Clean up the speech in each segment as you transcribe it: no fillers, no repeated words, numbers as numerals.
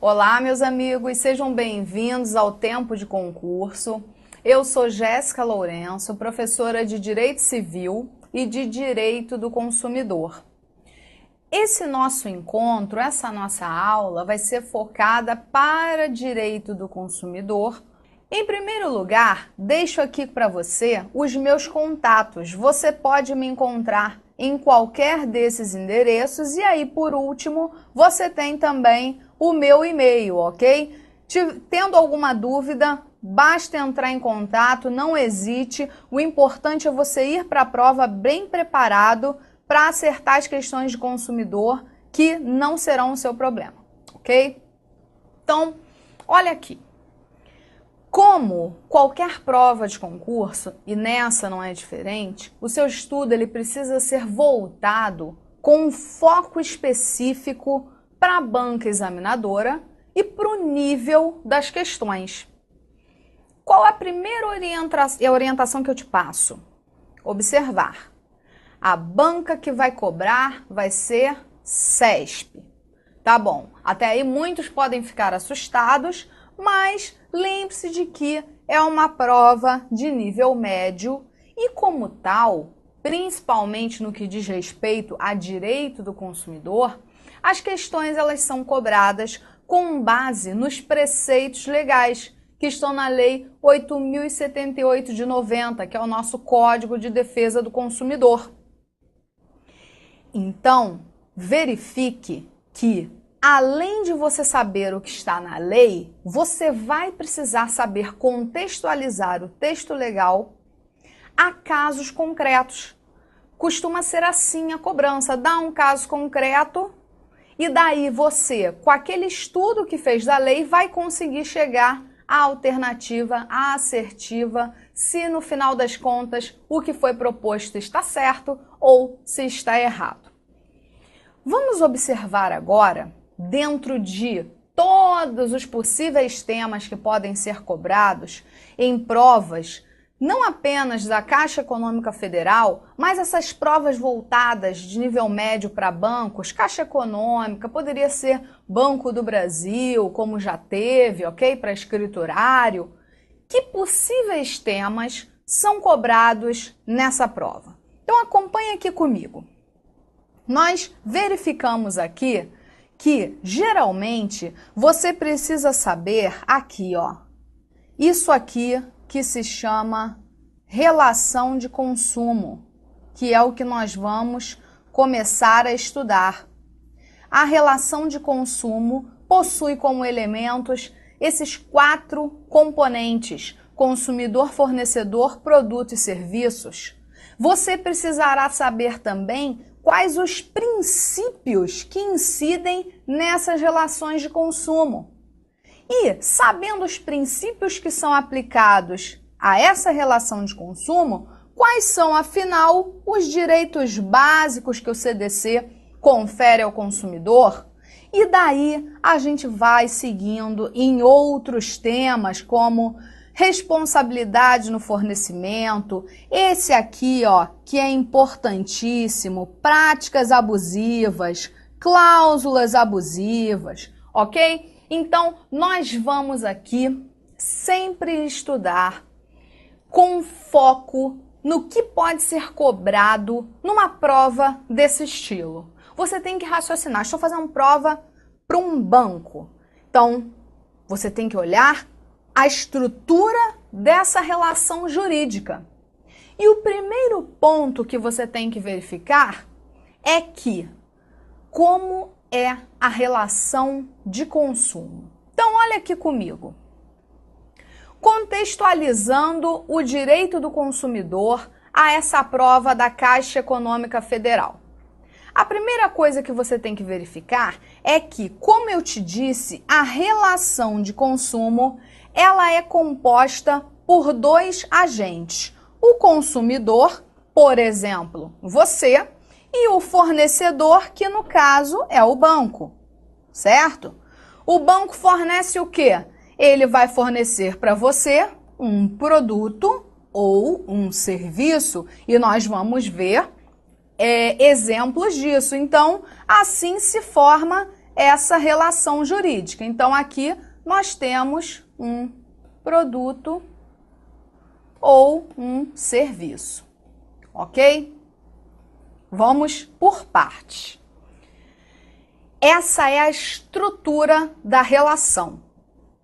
Olá, meus amigos, sejam bem-vindos ao Tempo de Concurso. Eu sou Jéssica Lourenço, professora de Direito Civil e de Direito do Consumidor. Esse nosso encontro, essa nossa aula vai ser focada para Direito do Consumidor. Em primeiro lugar, deixo aqui para você os meus contatos. Você pode me encontrar em qualquer desses endereços e aí, por último, você tem também o meu e-mail, ok? Tendo alguma dúvida, basta entrar em contato, não hesite. O importante é você ir para a prova bem preparado para acertar as questões de consumidor que não serão o seu problema, ok? Então, olha aqui. Como qualquer prova de concurso, e nessa não é diferente, o seu estudo ele precisa ser voltado com um foco específico para a banca examinadora e para o nível das questões. Qual a primeira orientação que eu te passo? Observar. A banca que vai cobrar vai ser CESP. Tá bom, até aí muitos podem ficar assustados, mas lembre-se de que é uma prova de nível médio e, como tal, principalmente no que diz respeito a direito do consumidor, as questões elas são cobradas com base nos preceitos legais que estão na Lei 8.078 de 90, que é o nosso Código de Defesa do Consumidor. Então, verifique que, além de você saber o que está na lei, você vai precisar saber contextualizar o texto legal a casos concretos. Costuma ser assim a cobrança, dá um caso concreto e daí você, com aquele estudo que fez da lei, vai conseguir chegar à alternativa, à assertiva, se no final das contas o que foi proposto está certo ou se está errado. Vamos observar agora, dentro de todos os possíveis temas que podem ser cobrados em provas, não apenas da Caixa Econômica Federal, mas essas provas voltadas de nível médio para bancos, Caixa Econômica, poderia ser Banco do Brasil, como já teve, ok? Para escriturário. Que possíveis temas são cobrados nessa prova? Então acompanhe aqui comigo. Nós verificamos aqui que, geralmente, você precisa saber aqui, ó, isso aqui que se chama relação de consumo, que é o que nós vamos começar a estudar. A relação de consumo possui como elementos esses 4 componentes: consumidor, fornecedor, produto e serviços. Você precisará saber também quais os princípios que incidem nessas relações de consumo. E, sabendo os princípios que são aplicados a essa relação de consumo, quais são, afinal, os direitos básicos que o CDC confere ao consumidor? E daí a gente vai seguindo em outros temas, como responsabilidade no fornecimento, esse aqui, ó, que é importantíssimo, práticas abusivas, cláusulas abusivas, ok? Então, nós vamos aqui sempre estudar com foco no que pode ser cobrado numa prova desse estilo. Você tem que raciocinar, estou fazendo prova para um banco, então você tem que olhar a estrutura dessa relação jurídica. E o primeiro ponto que você tem que verificar é que como é a relação de consumo. Então, olha aqui comigo. Contextualizando o direito do consumidor a essa prova da Caixa Econômica Federal. A primeira coisa que você tem que verificar é que, como eu te disse, a relação de consumo ela é composta por 2 agentes. O consumidor, por exemplo, você, e o fornecedor, que no caso é o banco, certo? O banco fornece o quê? Ele vai fornecer para você um produto ou um serviço e nós vamos ver exemplos disso. Então, assim se forma essa relação jurídica. Então, aqui nós temos um produto ou um serviço, ok? Vamos por partes. Essa é a estrutura da relação.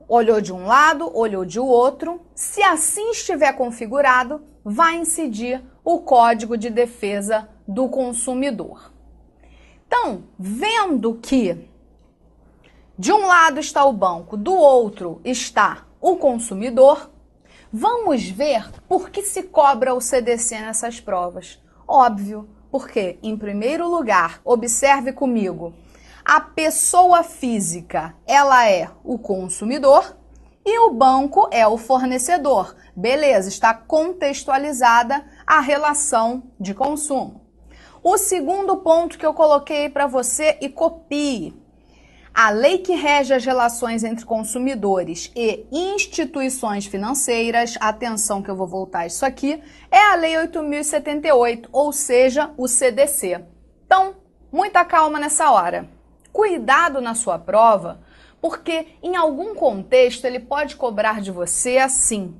Olhou de um lado, olhou de outro. Se assim estiver configurado, vai incidir o Código de Defesa do Consumidor. Então, vendo que de um lado está o banco, do outro está o consumidor, vamos ver por que se cobra o CDC nessas provas. Óbvio, porque, em primeiro lugar, observe comigo, a pessoa física, ela é o consumidor e o banco é o fornecedor. Beleza, está contextualizada a relação de consumo. O segundo ponto que eu coloquei para você e copie. A lei que rege as relações entre consumidores e instituições financeiras, atenção que eu vou voltar a isso aqui, é a Lei 8.078, ou seja, o CDC. Então, muita calma nessa hora. Cuidado na sua prova, porque em algum contexto ele pode cobrar de você assim,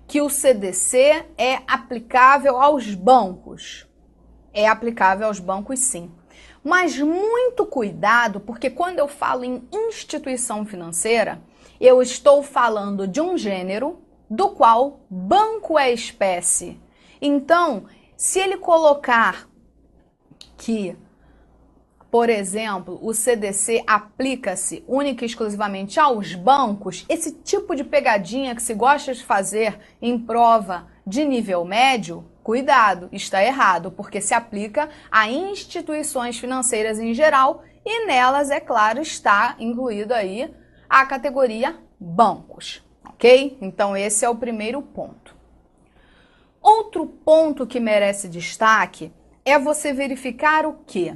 que o CDC é aplicável aos bancos. É aplicável aos bancos, sim. Mas muito cuidado, porque quando eu falo em instituição financeira, eu estou falando de um gênero do qual banco é espécie. Então, se ele colocar que, por exemplo, o CDC aplica-se única e exclusivamente aos bancos, esse tipo de pegadinha que se gosta de fazer em prova de nível médio, cuidado, está errado, porque se aplica a instituições financeiras em geral e nelas, é claro, está incluído aí a categoria bancos, ok? Então esse é o primeiro ponto. Outro ponto que merece destaque é você verificar o quê?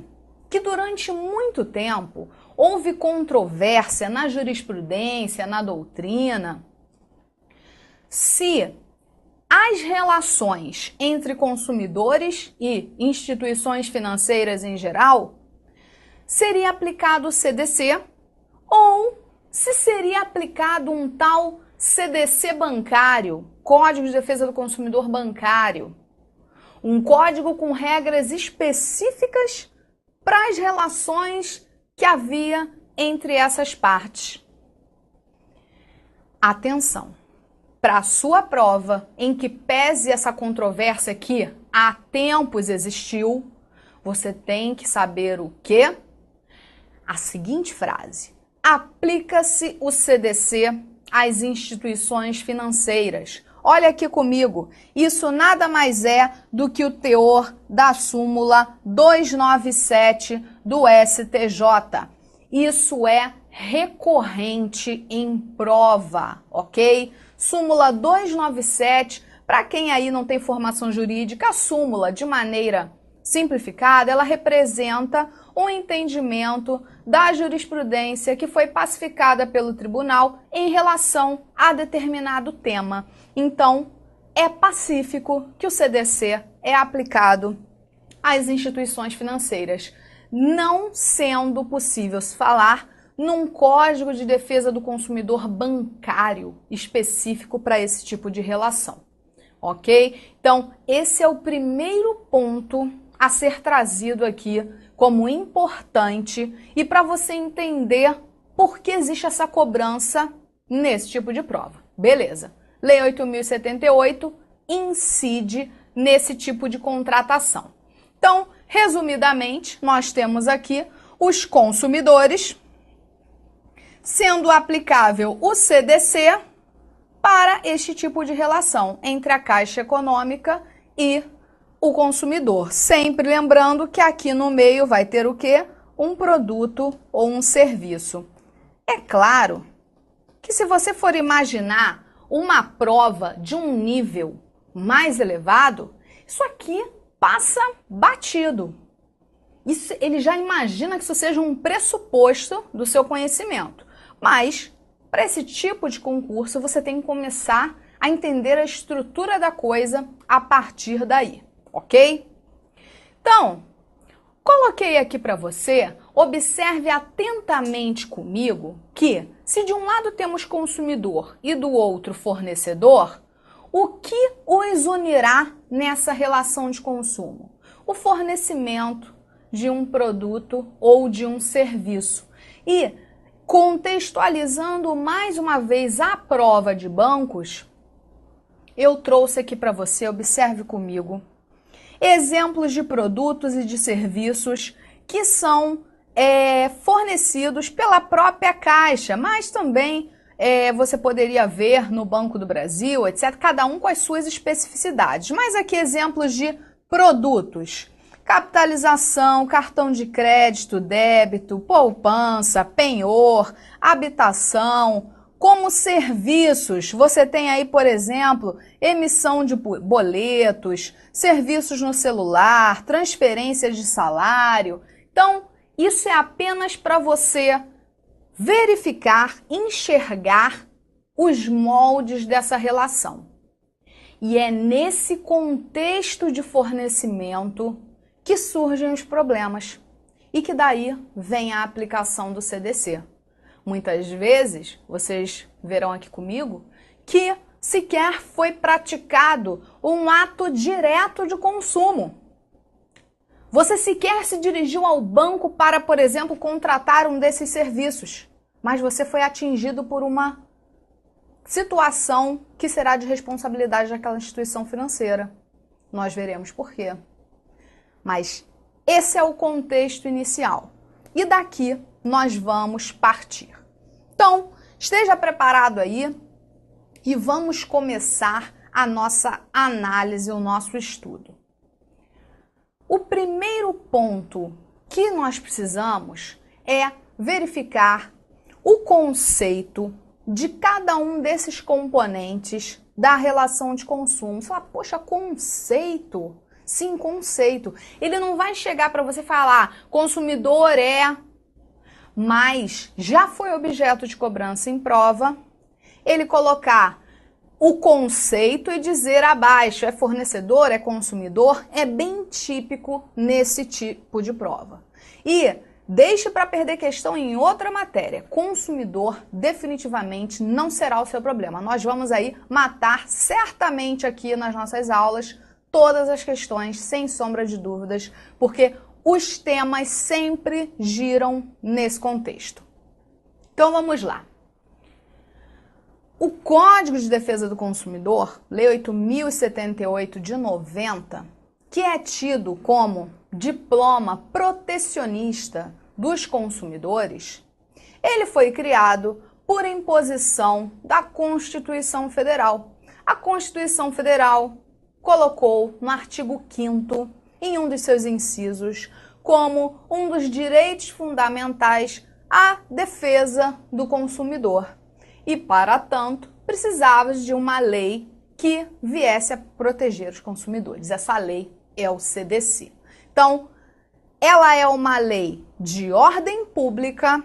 Que durante muito tempo houve controvérsia na jurisprudência, na doutrina, se as relações entre consumidores e instituições financeiras em geral seria aplicado o CDC ou se seria aplicado um tal CDC bancário, Código de Defesa do Consumidor Bancário, um código com regras específicas para as relações que havia entre essas partes. Atenção! Para a sua prova, em que pese essa controvérsia que há tempos existiu, você tem que saber o quê? A seguinte frase: aplica-se o CDC às instituições financeiras. Olha aqui comigo, isso nada mais é do que o teor da súmula 297 do STJ. Isso é recorrente em prova, ok? Súmula 297, para quem aí não tem formação jurídica, a súmula, de maneira simplificada, ela representa um entendimento da jurisprudência que foi pacificada pelo tribunal em relação a determinado tema. Então, é pacífico que o CDC é aplicado às instituições financeiras, não sendo possível se falar num Código de Defesa do Consumidor bancário específico para esse tipo de relação, ok? Então, esse é o primeiro ponto a ser trazido aqui como importante e para você entender por que existe essa cobrança nesse tipo de prova. Beleza. Lei 8.078 incide nesse tipo de contratação. Então, resumidamente, nós temos aqui os consumidores, sendo aplicável o CDC para este tipo de relação entre a Caixa Econômica e o consumidor. Sempre lembrando que aqui no meio vai ter o quê? Um produto ou um serviço. É claro que se você for imaginar uma prova de um nível mais elevado, isso aqui passa batido. Isso, ele já imagina que isso seja um pressuposto do seu conhecimento. Mas, para esse tipo de concurso, você tem que começar a entender a estrutura da coisa a partir daí, ok? Então, coloquei aqui para você observe atentamente comigo que, se de um lado temos consumidor e do outro fornecedor, o que os unirá nessa relação de consumo? O fornecimento de um produto ou de um serviço. E, contextualizando mais uma vez a prova de bancos, eu trouxe aqui para você, observe comigo, exemplos de produtos e de serviços que são fornecidos pela própria Caixa, mas também você poderia ver no Banco do Brasil, etc., cada um com as suas especificidades. Mas aqui exemplos de produtos: capitalização, cartão de crédito, débito, poupança, penhor, habitação. Como serviços, você tem aí, por exemplo, emissão de boletos, serviços no celular, transferência de salário. Então, isso é apenas para você verificar, enxergar os moldes dessa relação. E é nesse contexto de fornecimento que surgem os problemas e que daí vem a aplicação do CDC. Muitas vezes, vocês verão aqui comigo, que sequer foi praticado um ato direto de consumo. Você sequer se dirigiu ao banco para, por exemplo, contratar um desses serviços, mas você foi atingido por uma situação que será de responsabilidade daquela instituição financeira. Nós veremos por quê. Mas esse é o contexto inicial. E daqui nós vamos partir. Então, esteja preparado aí e vamos começar a nossa análise, o nosso estudo. O primeiro ponto que nós precisamos é verificar o conceito de cada um desses componentes da relação de consumo. Você fala, poxa, conceito? Sim, conceito. Ele não vai chegar para você falar, consumidor mas já foi objeto de cobrança em prova, ele colocar o conceito e dizer abaixo, é fornecedor, é consumidor, é bem típico nesse tipo de prova. E deixe para perder questão em outra matéria, consumidor definitivamente não será o seu problema. Nós vamos aí matar certamente aqui nas nossas aulas todas as questões, sem sombra de dúvidas, porque os temas sempre giram nesse contexto. Então vamos lá. O Código de Defesa do Consumidor, Lei 8.078 de 90, que é tido como diploma protecionista dos consumidores, ele foi criado por imposição da Constituição Federal. A Constituição Federal colocou no artigo 5º, em um dos seus incisos, como um dos direitos fundamentais a defesa do consumidor. E, para tanto, precisava de uma lei que viesse a proteger os consumidores. Essa lei é o CDC. Então, ela é uma lei de ordem pública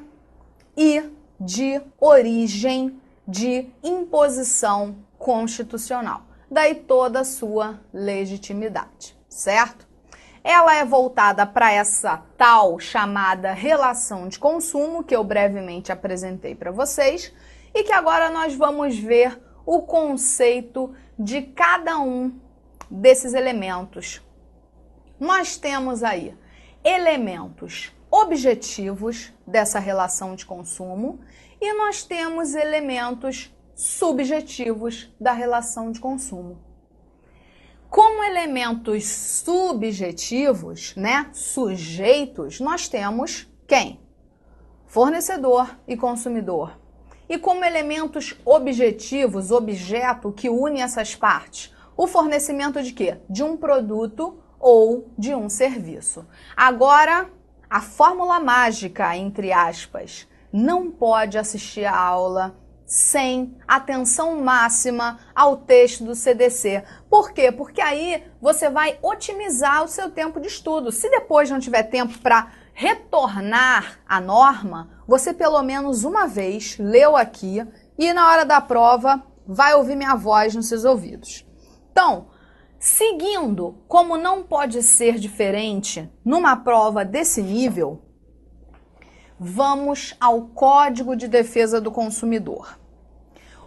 e de origem de imposição constitucional. Daí toda a sua legitimidade, certo? Ela é voltada para essa tal chamada relação de consumo, que eu brevemente apresentei para vocês, e que agora nós vamos ver o conceito de cada um desses elementos. Nós temos aí elementos objetivos dessa relação de consumo e nós temos elementos subjetivos da relação de consumo. Como elementos subjetivos, sujeitos, nós temos quem? Fornecedor e consumidor. E como elementos objetivos, objeto que une essas partes, o fornecimento de quê? De um produto ou de um serviço. Agora, a fórmula mágica, entre aspas, não pode assistir a aula sem atenção máxima ao texto do CDC. Por quê? Porque aí você vai otimizar o seu tempo de estudo. Se depois não tiver tempo para retornar à norma, você pelo menos uma vez leu aqui e na hora da prova vai ouvir minha voz nos seus ouvidos. Então, seguindo, como não pode ser diferente numa prova desse nível, Vamos ao Código de Defesa do Consumidor.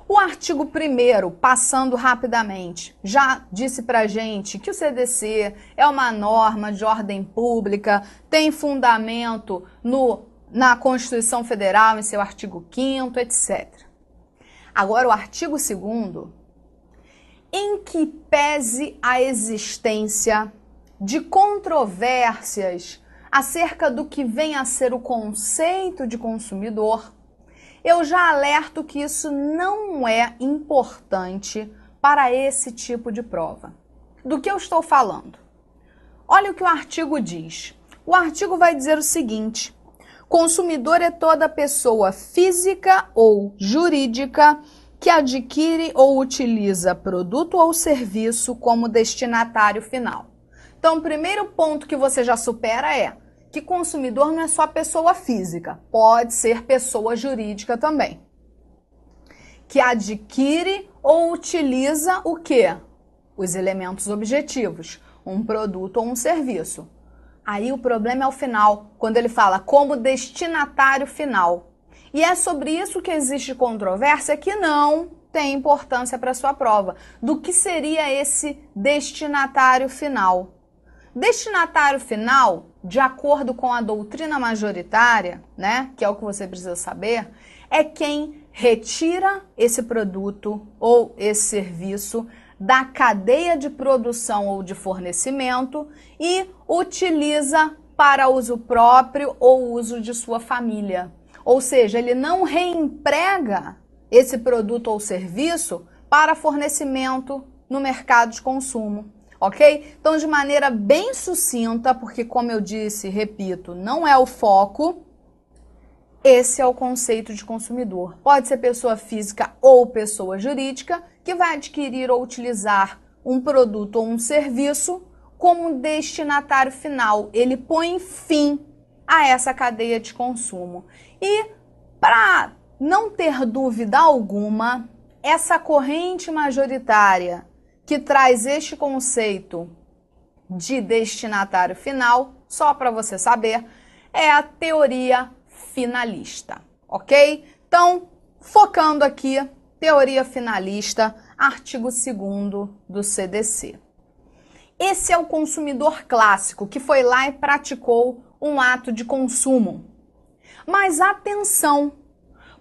O artigo 1º, passando rapidamente, já disse pra gente que o CDC é uma norma de ordem pública, tem fundamento na Constituição Federal, em seu artigo 5º, etc. Agora, o artigo 2º, em que pese a existência de controvérsias acerca do que vem a ser o conceito de consumidor, eu já alerto que isso não é importante para esse tipo de prova. Do que eu estou falando? Olha o que o artigo diz. O artigo vai dizer o seguinte: consumidor é toda pessoa física ou jurídica que adquire ou utiliza produto ou serviço como destinatário final. Então, o primeiro ponto que você já supera é que consumidor não é só pessoa física, pode ser pessoa jurídica também. Que adquire ou utiliza o quê? Os elementos objetivos, um produto ou um serviço. Aí o problema é o final, quando ele fala como destinatário final. E é sobre isso que existe controvérsia que não tem importância para a sua prova. Do que seria esse destinatário final? Destinatário final, de acordo com a doutrina majoritária, né, que é o que você precisa saber, é quem retira esse produto ou esse serviço da cadeia de produção ou de fornecimento e utiliza para uso próprio ou uso de sua família. Ou seja, ele não reemprega esse produto ou serviço para fornecimento no mercado de consumo. Ok? Então, de maneira bem sucinta, porque como eu disse, repito, não é o foco, esse é o conceito de consumidor. Pode ser pessoa física ou pessoa jurídica que vai adquirir ou utilizar um produto ou um serviço como destinatário final. Ele põe fim a essa cadeia de consumo. E para não ter dúvida alguma, essa corrente majoritária que traz este conceito de destinatário final, só para você saber, é a teoria finalista, ok? Então, focando aqui, teoria finalista, artigo 2º do CDC. Esse é o consumidor clássico que foi lá e praticou um ato de consumo. Mas atenção,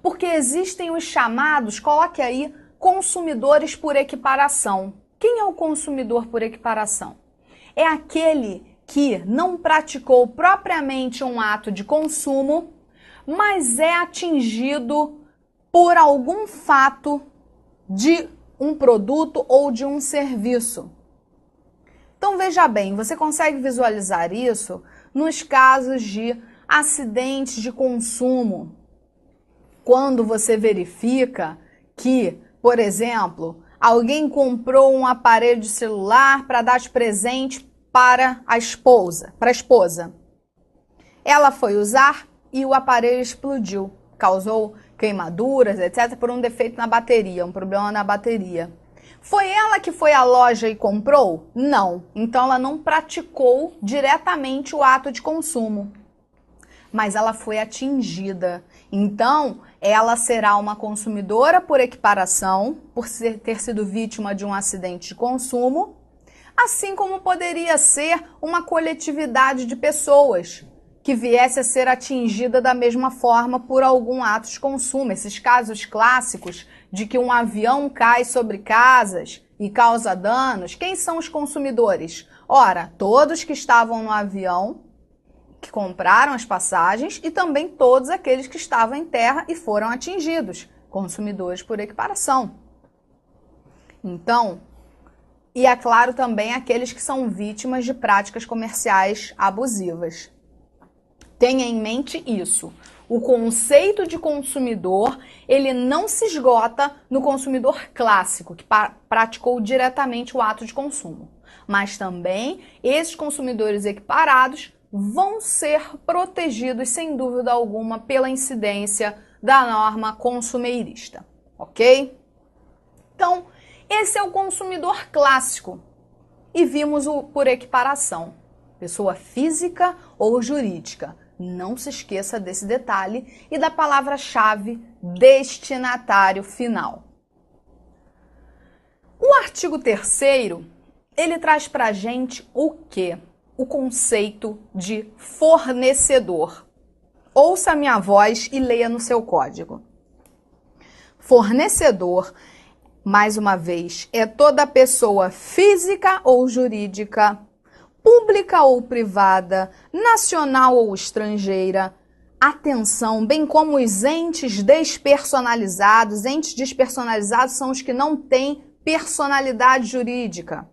porque existem os chamados, coloque aí, consumidores por equiparação. Quem é o consumidor por equiparação? É aquele que não praticou propriamente um ato de consumo, mas é atingido por algum fato de um produto ou de um serviço. Então veja bem, você consegue visualizar isso nos casos de acidentes de consumo. Quando você verifica que, por exemplo, alguém comprou um aparelho de celular para dar de presente para a esposa, Ela foi usar e o aparelho explodiu, causou queimaduras, etc, por um defeito na bateria, um problema na bateria. Foi ela que foi à loja e comprou? Não. Então ela não praticou diretamente o ato de consumo, mas ela foi atingida. Então, ela será uma consumidora por equiparação, por ter sido vítima de um acidente de consumo, assim como poderia ser uma coletividade de pessoas que viesse a ser atingida da mesma forma por algum ato de consumo. Esses casos clássicos de que um avião cai sobre casas e causa danos, quem são os consumidores? Ora, todos que estavam no avião, que compraram as passagens, e também todos aqueles que estavam em terra e foram atingidos, consumidores por equiparação. Então, e é claro também aqueles que são vítimas de práticas comerciais abusivas. Tenha em mente isso. O conceito de consumidor, ele não se esgota no consumidor clássico, que praticou diretamente o ato de consumo. Mas também esses consumidores equiparados vão ser protegidos, sem dúvida alguma, pela incidência da norma consumeirista, ok? Então, esse é o consumidor clássico. E vimos o por equiparação, pessoa física ou jurídica. Não se esqueça desse detalhe e da palavra-chave destinatário final. O artigo 3º, ele traz para a gente o quê? O conceito de fornecedor. Ouça a minha voz e leia no seu código. Fornecedor, mais uma vez, é toda pessoa física ou jurídica, pública ou privada, nacional ou estrangeira, atenção, bem como os entes despersonalizados. Entes despersonalizados são os que não têm personalidade jurídica,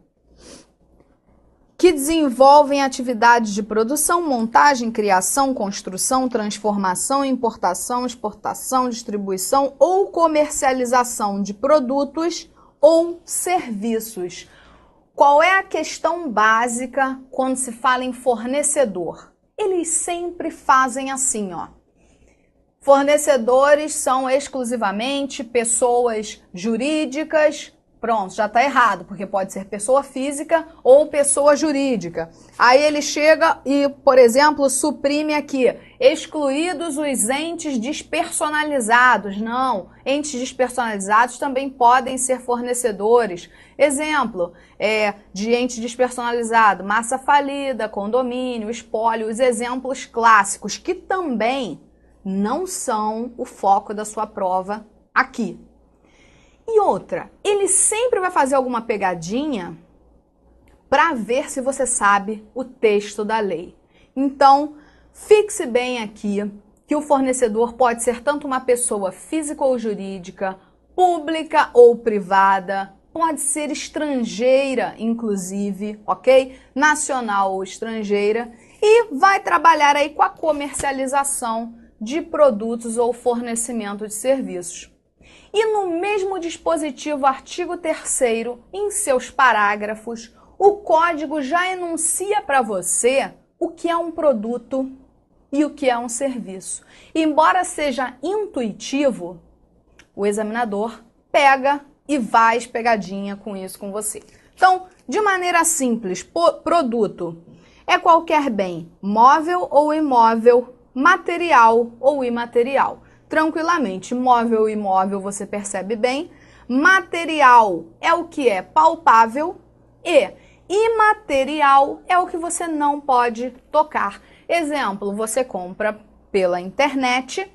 que desenvolvem atividades de produção, montagem, criação, construção, transformação, importação, exportação, distribuição ou comercialização de produtos ou serviços. Qual é a questão básica quando se fala em fornecedor? Eles sempre fazem assim, ó. Fornecedores são exclusivamente pessoas jurídicas. Pronto, já está errado, porque pode ser pessoa física ou pessoa jurídica. Aí ele chega e, por exemplo, suprime aqui, excluídos os entes despersonalizados. Não, entes despersonalizados também podem ser fornecedores. Exemplo de ente despersonalizado, massa falida, condomínio, espólio, os exemplos clássicos, que também não são o foco da sua prova aqui. E outra, ele sempre vai fazer alguma pegadinha para ver se você sabe o texto da lei. Então, fixe bem aqui que o fornecedor pode ser tanto uma pessoa física ou jurídica, pública ou privada, pode ser estrangeira, inclusive, ok? Nacional ou estrangeira, e vai trabalhar aí com a comercialização de produtos ou fornecimento de serviços. E no mesmo dispositivo, artigo 3º, em seus parágrafos, o código já enuncia para você o que é um produto e o que é um serviço. E, embora seja intuitivo, o examinador pega e faz pegadinha com isso com você. Então, de maneira simples, produto é qualquer bem móvel ou imóvel, material ou imaterial. Tranquilamente, móvel e imóvel você percebe bem. Material é o que é palpável e imaterial é o que você não pode tocar. Exemplo, você compra pela internet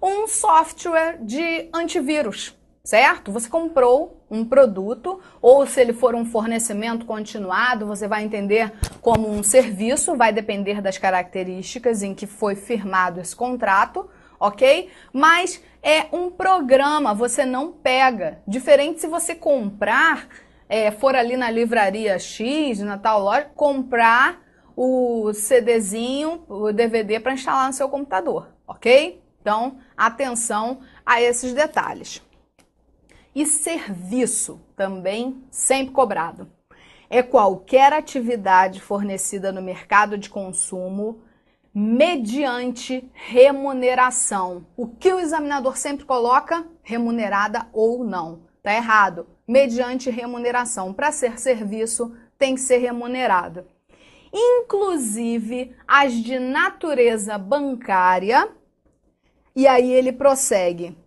um software de antivírus, certo? Você comprou um produto, ou se ele for um fornecimento continuado, você vai entender como um serviço, vai depender das características em que foi firmado esse contrato, ok? Mas é um programa, você não pega. Diferente se você comprar, for ali na livraria X, na tal loja, comprar o CDzinho, o DVD para instalar no seu computador, ok? Então, atenção a esses detalhes. E serviço, também sempre cobrado. É qualquer atividade fornecida no mercado de consumo mediante remuneração. O que o examinador sempre coloca? Remunerada ou não. Tá errado. Mediante remuneração. Para ser serviço, tem que ser remunerado. Inclusive as de natureza bancária, e aí ele prossegue,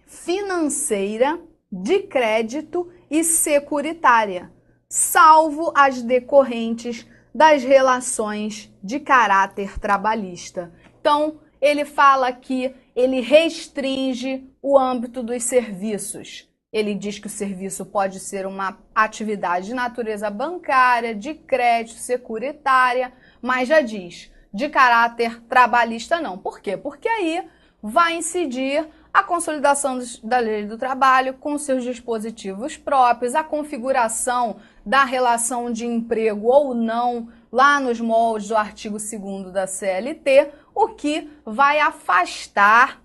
financeira, de crédito e securitária, salvo as decorrentes das relações de caráter trabalhista. Então, ele fala que ele restringe o âmbito dos serviços. Ele diz que o serviço pode ser uma atividade de natureza bancária, de crédito, securitária, mas já diz, de caráter trabalhista não. Por quê? Porque aí vai incidir a consolidação da lei do trabalho com seus dispositivos próprios, a configuração da relação de emprego ou não lá nos moldes do artigo 2º da CLT, o que vai afastar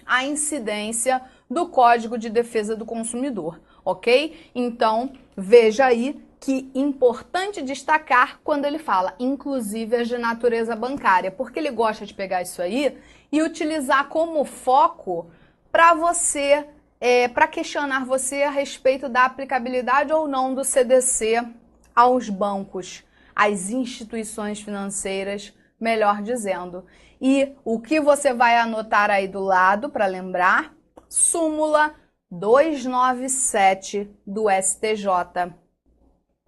a incidência do Código de Defesa do Consumidor, ok? Então, veja aí que importante destacar quando ele fala, inclusive as de natureza bancária, porque ele gosta de pegar isso aí e utilizar como foco para você, para questionar você a respeito da aplicabilidade ou não do CDC aos bancos, às instituições financeiras melhor dizendo. E o que você vai anotar aí do lado para lembrar? Súmula 297 do STJ.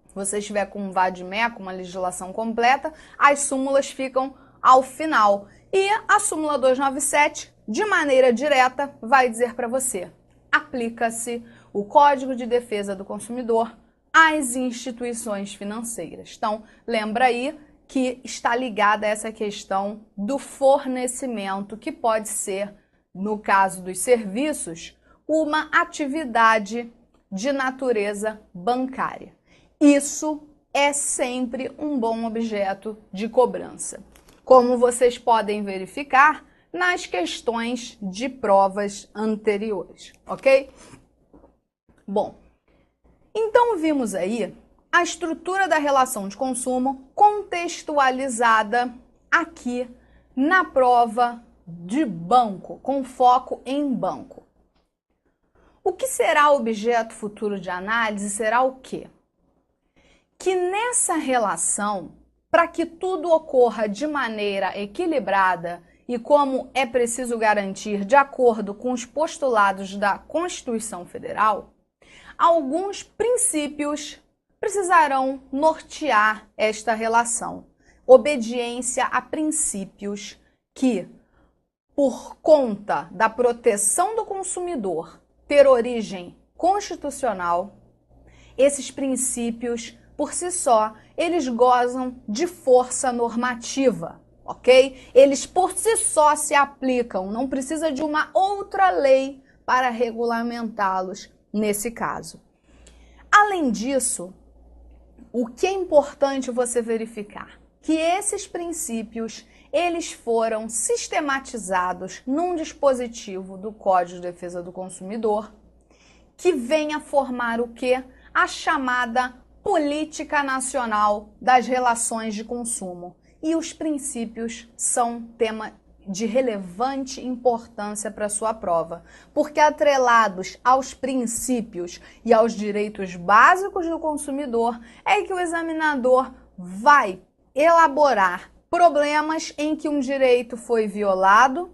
Se você estiver com um VAD-MEC, com uma legislação completa, as súmulas ficam ao final. E a súmula 297, de maneira direta, vai dizer para você: aplica-se o Código de Defesa do Consumidor às instituições financeiras. Então, lembra aí que está ligada a essa questão do fornecimento, que pode ser, no caso dos serviços, uma atividade de natureza bancária. Isso é sempre um bom objeto de cobrança, como vocês podem verificar nas questões de provas anteriores, ok? Bom, então vimos aí a estrutura da relação de consumo contextualizada aqui na prova de banco, com foco em banco. O que será objeto futuro de análise será o quê? Que nessa relação, para que tudo ocorra de maneira equilibrada e como é preciso garantir de acordo com os postulados da Constituição Federal, alguns princípios precisarão nortear esta relação. Obediência a princípios que, por conta da proteção do consumidor ter origem constitucional, esses princípios, por si só, eles gozam de força normativa, ok? Eles por si só se aplicam, não precisa de uma outra lei para regulamentá-los nesse caso. Além disso, o que é importante você verificar? Que esses princípios, eles foram sistematizados num dispositivo do Código de Defesa do Consumidor, que vem a formar o quê? A chamada Política Nacional das Relações de Consumo. E os princípios são tema de relevante importância para a sua prova, porque atrelados aos princípios e aos direitos básicos do consumidor é que o examinador vai elaborar problemas em que um direito foi violado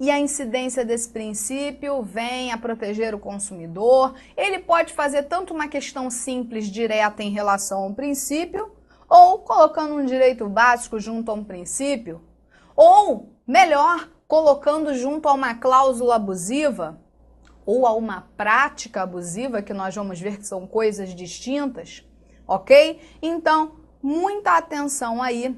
e a incidência desse princípio vem a proteger o consumidor. Ele pode fazer tanto uma questão simples, direta em relação ao princípio, ou colocando um direito básico junto a um princípio, ou, melhor, colocando junto a uma cláusula abusiva ou a uma prática abusiva, que nós vamos ver que são coisas distintas, ok? Então, muita atenção aí.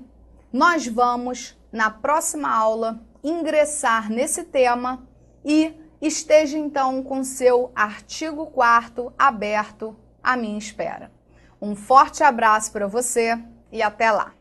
Nós vamos, na próxima aula, ingressar nesse tema e esteja então com seu artigo 4º aberto à minha espera. Um forte abraço para você e até lá!